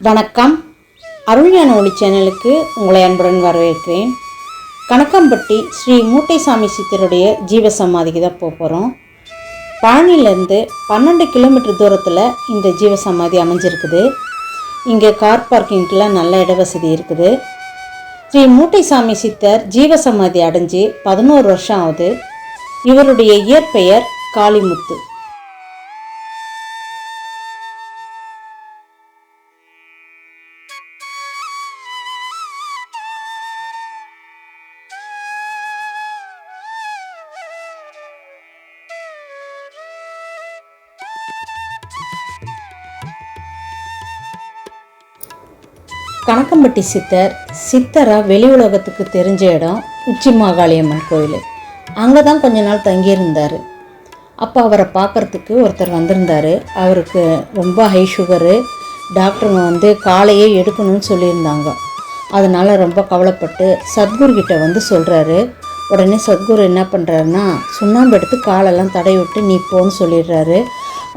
வணக்கம். அருள்ஞான ஒளி சேனலுக்கு உங்களை அன்புடன் வரவேற்கிறேன். கணக்கம்பட்டி ஸ்ரீ மூட்டைசாமி சித்தருடைய ஜீவசமாதிக்கு தான் போகிறோம். பழனியிலேருந்து 12 கிலோமீட்டர் தூரத்தில் இந்த ஜீவசமாதி அமைஞ்சிருக்குது. இங்கே கார் பார்க்கிங்க்கெலாம் நல்ல இட வசதி இருக்குது. ஸ்ரீ மூட்டைசாமி சித்தர் ஜீவசமாதி அடைஞ்சு 11 வருஷம் ஆகுது. இவருடைய இயற்பெயர் காளிமுத்து. கணக்கம்பட்டி சித்தராக வெளி உலகத்துக்கு தெரிஞ்ச இடம் உச்சி மாகாளியம்மன் கோயில். அங்கே தான் கொஞ்ச நாள் தங்கியிருந்தார். அப்போ அவரை பார்க்குறதுக்கு ஒருத்தர் வந்திருந்தார். அவருக்கு ரொம்ப ஹை சுகரு. டாக்டருங்க காலையே எடுக்கணும்னு சொல்லியிருந்தாங்க. அதனால் ரொம்ப கவலைப்பட்டு சத்குருக்கிட்ட சொல்கிறாரு. உடனே சத்குரு என்ன பண்ணுறாருன்னா, சுண்ணாம்பு எடுத்து காலெல்லாம் தடை விட்டு நீ போன்னு சொல்லிடுறாரு.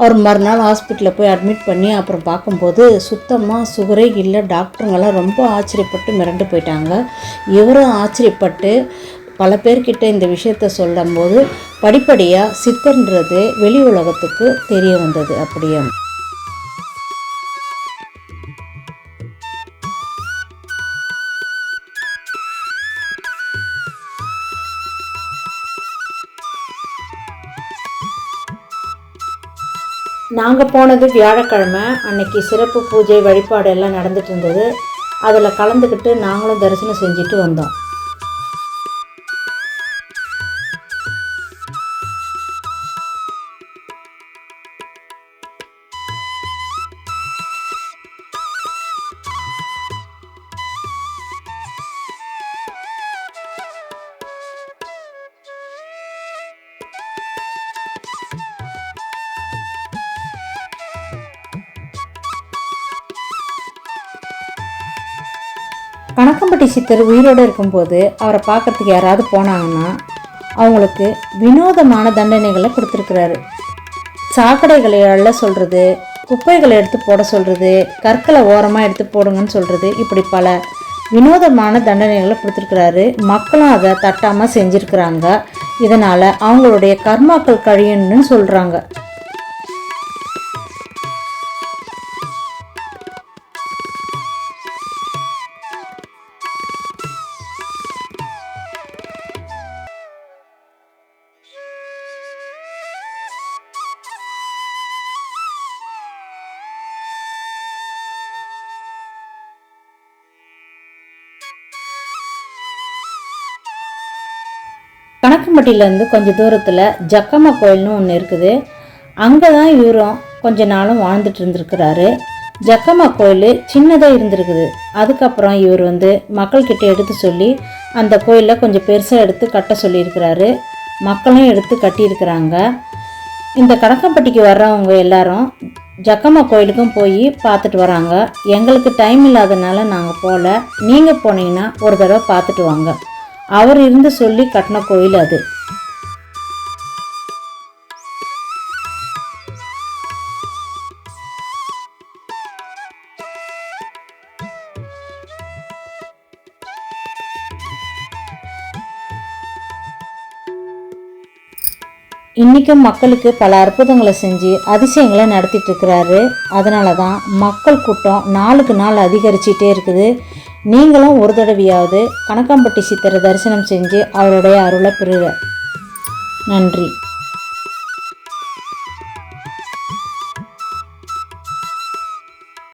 அவர் மறுநாள் ஹாஸ்பிட்டலில் போய் அட்மிட் பண்ணி அப்புறம் பார்க்கும்போது சுத்தமாக சுகரே இல்லை. டாக்டருங்கெல்லாம் ரொம்ப ஆச்சரியப்பட்டு மிரண்டு போயிட்டாங்க. இவரும் ஆச்சரியப்பட்டு பல பேர்கிட்ட இந்த விஷயத்த சொல்லும்போது படிப்படியாக சித்தர்ன்றது வெளி உலகத்துக்கு தெரிய வந்தது. அப்படியே நாங்கள் போனது வியாழக்கிழமை. அன்னைக்கு சிறப்பு பூஜை வழிபாடு எல்லாம் நடந்துட்டு இருந்தது. அதில் கலந்துக்கிட்டு நாங்களும் தரிசனம் செஞ்சுட்டு வந்தோம். கணக்கம்பட்டி சித்தர் உயிரோடு இருக்கும்போது அவரை பார்க்குறதுக்கு யாராவது போனாங்கன்னா அவங்களுக்கு வினோதமான தண்டனைகளை கொடுத்துருக்குறாரு. சாக்கடைகளை அள்ள சொல்கிறது, குப்பைகளை எடுத்து போட சொல்கிறது, கற்களை ஓரமாக எடுத்து போடுங்கன்னு சொல்கிறது, இப்படி பல வினோதமான தண்டனைகளை கொடுத்துருக்குறாரு. மக்களும் அதை தட்டாமல் செஞ்சுருக்குறாங்க. இதனால் அவங்களுடைய கர்மாக்கள் கழியணுன்னு சொல்கிறாங்க. கணக்கம்பட்டியிலேருந்து கொஞ்சம் தூரத்தில் ஜக்கம்மா கோயில்னு ஒன்று இருக்குது. அங்கே தான் இவரும் கொஞ்ச நாளும் வாழ்ந்துட்டு இருந்திருக்கிறாரு. ஜக்கம்மா கோயில் சின்னதாக இருந்திருக்குது. அதுக்கப்புறம் இவர் மக்கள்கிட்ட எடுத்து சொல்லி அந்த கோயிலில் கொஞ்சம் பெருசாக எடுத்து கட்ட சொல்லியிருக்கிறாரு. மக்களும் எடுத்து கட்டியிருக்கிறாங்க. இந்த கணக்கம்பட்டிக்கு வர்றவங்க எல்லாரும் ஜக்கம்மா கோயிலுக்கும் போய் பார்த்துட்டு வராங்க. எங்களுக்கு டைம் இல்லாதனால நாங்கள் போகல. நீங்கள் போனீங்கன்னா ஒரு தடவை பார்த்துட்டு வாங்க. அவர் இருந்து சொல்லி கட்டின கோயில் அது. இன்றைக்கும் மக்களுக்கு பல அற்புதங்களை செஞ்சு அதிசயங்களை நடத்திட்டு இருக்கிறாரு. அதனால தான் மக்கள் கூட்டம் நாளுக்கு நாள் அதிகரிச்சிட்டே இருக்குது. நீங்களும் ஒரு தடவையாவது கணக்கம்பட்டி சித்தரை தரிசனம் செஞ்சு அவருடைய அருளை பெறுக. நன்றி.